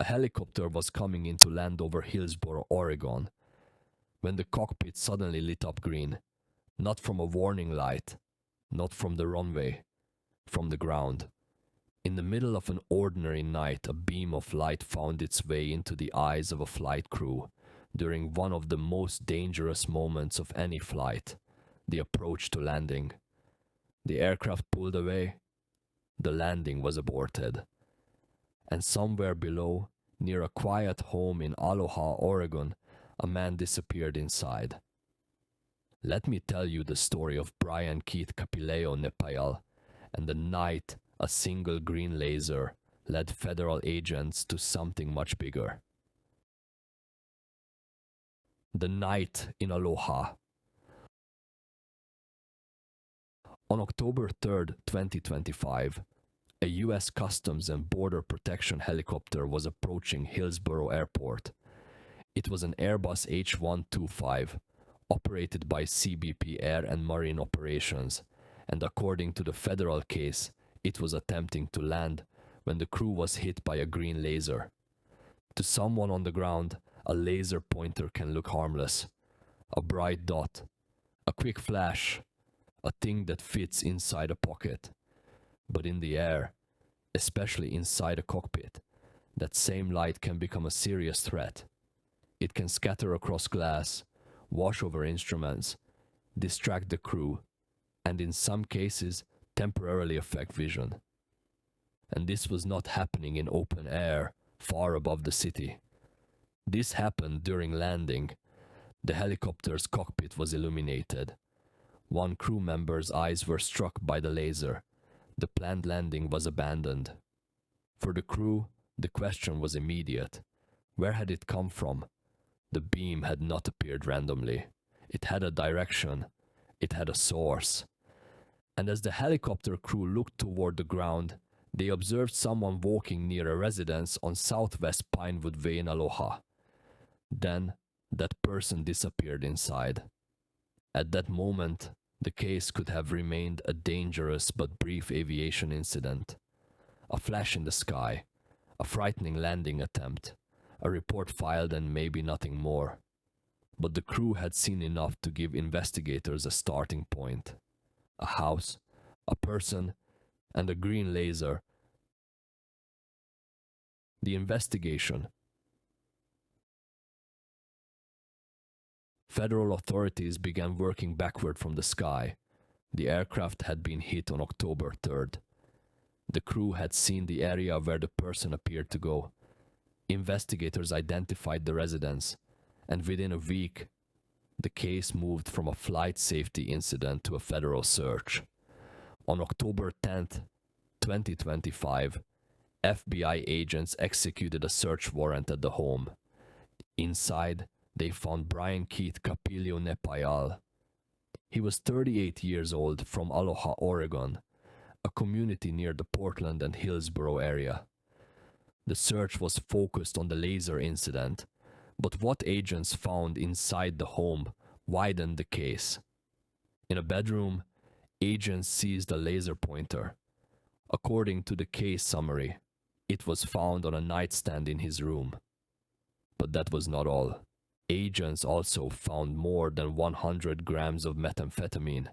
A helicopter was coming in to land over Hillsboro, Oregon, when the cockpit suddenly lit up green, not from a warning light, not from the runway, from the ground. In the middle of an ordinary night, a beam of light found its way into the eyes of a flight crew during one of the most dangerous moments of any flight, the approach to landing. The aircraft pulled away. The landing was aborted. And somewhere below, near a quiet home in Aloha, Oregon, a man disappeared inside. Let me tell you the story of Brian Keith Kapileo Nepaial and the night a single green laser led federal agents to something much bigger. The night in Aloha. On October 3rd, 2025, a U.S. Customs and Border Protection helicopter was approaching Hillsboro Airport. It was an Airbus H-125, operated by CBP Air and Marine Operations, and according to the federal case, it was attempting to land when the crew was hit by a green laser. To someone on the ground, a laser pointer can look harmless. A bright dot, a quick flash, a thing that fits inside a pocket. But in the air, especially inside a cockpit, that same light can become a serious threat. It can scatter across glass, wash over instruments, distract the crew, and in some cases, temporarily affect vision. And this was not happening in open air, far above the city. This happened during landing. The helicopter's cockpit was illuminated. One crew member's eyes were struck by the laser. The planned landing was abandoned. For the crew, the question was immediate. Where had it come from? The beam had not appeared randomly. It had a direction. It had a source. And as the helicopter crew looked toward the ground, they observed someone walking near a residence on Southwest Pinewood Way in Aloha. Then, that person disappeared inside. At that moment, the case could have remained a dangerous but brief aviation incident. A flash in the sky, a frightening landing attempt, a report filed and maybe nothing more. But the crew had seen enough to give investigators a starting point. A house, a person, and a green laser. The investigation. Federal authorities began working backward from the sky. The aircraft had been hit on October 3rd. The crew had seen the area where the person appeared to go. Investigators identified the residence, and within a week, the case moved from a flight safety incident to a federal search. On October 10th, 2025, FBI agents executed a search warrant at the home. Inside, they found Brian Keith Kapileo Nepaial. He was 38 years old from Aloha, Oregon, a community near the Portland and Hillsboro area. The search was focused on the laser incident, but what agents found inside the home widened the case. In a bedroom, agents seized a laser pointer. According to the case summary, it was found on a nightstand in his room. But that was not all. Agents also found more than 100 grams of methamphetamine,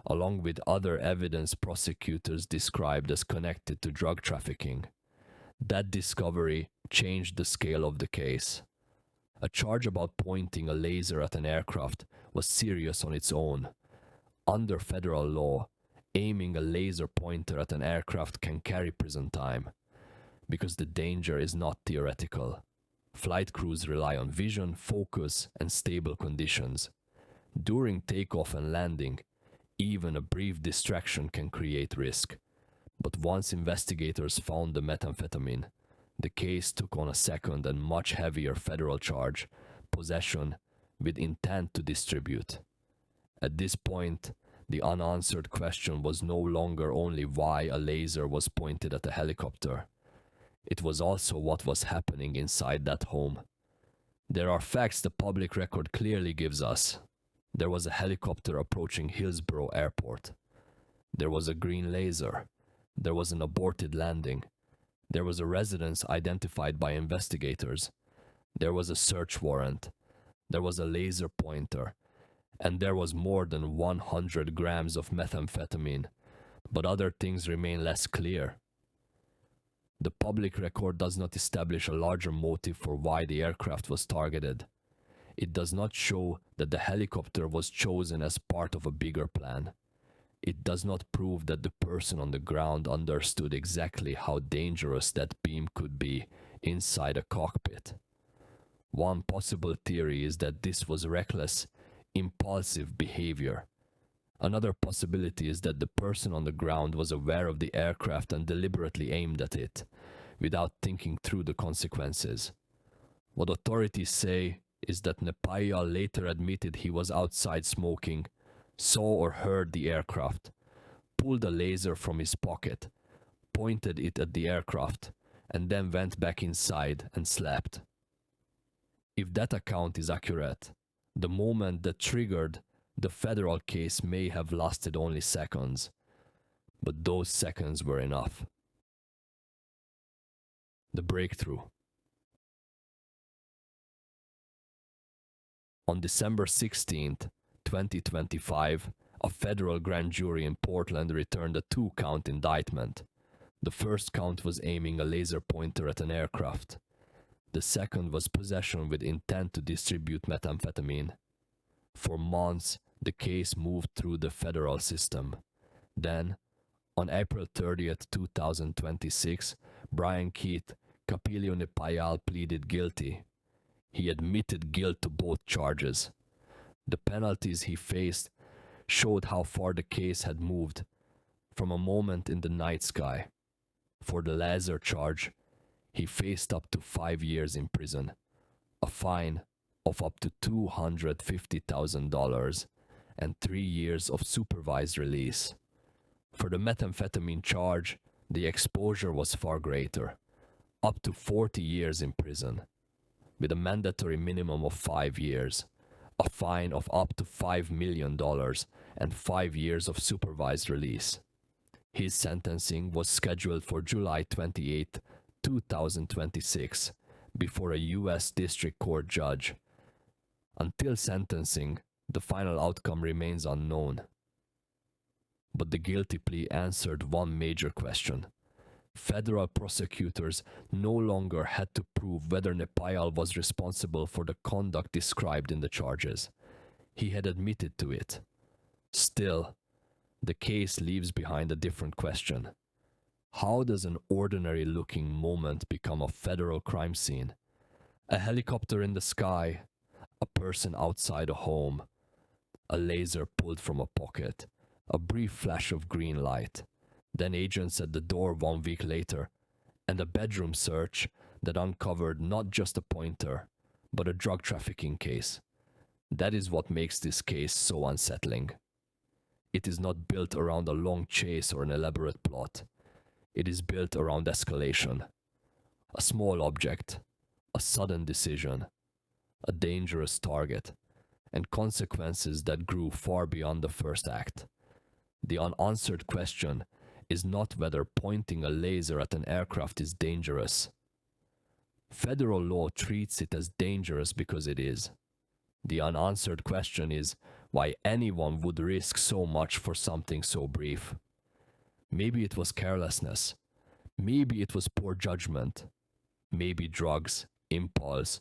along with other evidence prosecutors described as connected to drug trafficking. That discovery changed the scale of the case. A charge about pointing a laser at an aircraft was serious on its own. Under federal law, aiming a laser pointer at an aircraft can carry prison time, because the danger is not theoretical. Flight crews rely on vision, focus, and stable conditions. During takeoff and landing, even a brief distraction can create risk. But once investigators found the methamphetamine, the case took on a second and much heavier federal charge, possession with intent to distribute. At this point, the unanswered question was no longer only why a laser was pointed at a helicopter. It was also what was happening inside that home. There are facts the public record clearly gives us. There was a helicopter approaching Hillsboro Airport. There was a green laser. There was an aborted landing. There was a residence identified by investigators. There was a search warrant. There was a laser pointer. And there was more than 100 grams of methamphetamine. But other things remain less clear. The public record does not establish a larger motive for why the aircraft was targeted. It does not show that the helicopter was chosen as part of a bigger plan. It does not prove that the person on the ground understood exactly how dangerous that beam could be inside a cockpit. One possible theory is that this was reckless, impulsive behavior. Another possibility is that the person on the ground was aware of the aircraft and deliberately aimed at it, without thinking through the consequences. What authorities say is that Nepaial later admitted he was outside smoking, saw or heard the aircraft, pulled a laser from his pocket, pointed it at the aircraft, and then went back inside and slept. If that account is accurate, the moment that triggered the federal case may have lasted only seconds, but those seconds were enough. The breakthrough. On December 16th, 2025, a federal grand jury in Portland returned a 2-count indictment. The first count was aiming a laser pointer at an aircraft. The second was possession with intent to distribute methamphetamine. For months, the case moved through the federal system. Then, on April 30th, 2026, Brian Keith, Kapileo Nepaial pleaded guilty. He admitted guilt to both charges. The penalties he faced showed how far the case had moved from a moment in the night sky. For the laser charge, he faced up to 5 years in prison, a fine of up to $250,000, and 3 years of supervised release. For the methamphetamine charge, the exposure was far greater, up to 40 years in prison, with a mandatory minimum of 5 years, a fine of up to $5 million, and 5 years of supervised release. His sentencing was scheduled for July 28, 2026, before a U.S. District Court judge. Until sentencing, the final outcome remains unknown. But the guilty plea answered one major question. Federal prosecutors no longer had to prove whether Nepaial was responsible for the conduct described in the charges. He had admitted to it. Still, the case leaves behind a different question. How does an ordinary-looking moment become a federal crime scene? A helicopter in the sky, a person outside a home, a laser pulled from a pocket, a brief flash of green light, then agents at the door 1 week later, and a bedroom search that uncovered not just a pointer, but a drug trafficking case. That is what makes this case so unsettling. It is not built around a long chase or an elaborate plot. It is built around escalation. A small object, a sudden decision, a dangerous target, and consequences that grew far beyond the first act. The unanswered question is not whether pointing a laser at an aircraft is dangerous. Federal law treats it as dangerous because it is. The unanswered question is why anyone would risk so much for something so brief. Maybe it was carelessness. Maybe it was poor judgment. Maybe drugs, impulse,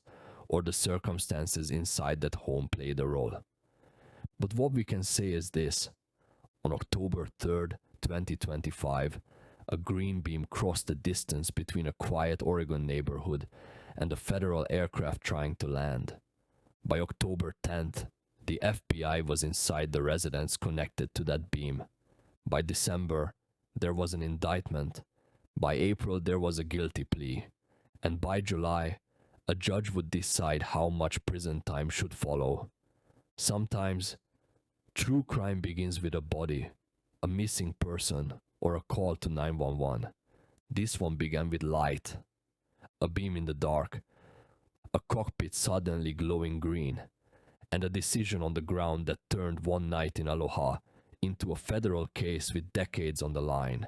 or the circumstances inside that home played a role. But what we can say is this. On October 3rd, 2025, a green beam crossed the distance between a quiet Oregon neighborhood and a federal aircraft trying to land. By October 10th, the FBI was inside the residence connected to that beam. By December, there was an indictment. By April, there was a guilty plea. And by July, a judge would decide how much prison time should follow. Sometimes, true crime begins with a body, a missing person, or a call to 911. This one began with light, a beam in the dark, a cockpit suddenly glowing green, and a decision on the ground that turned one night in Aloha into a federal case with decades on the line.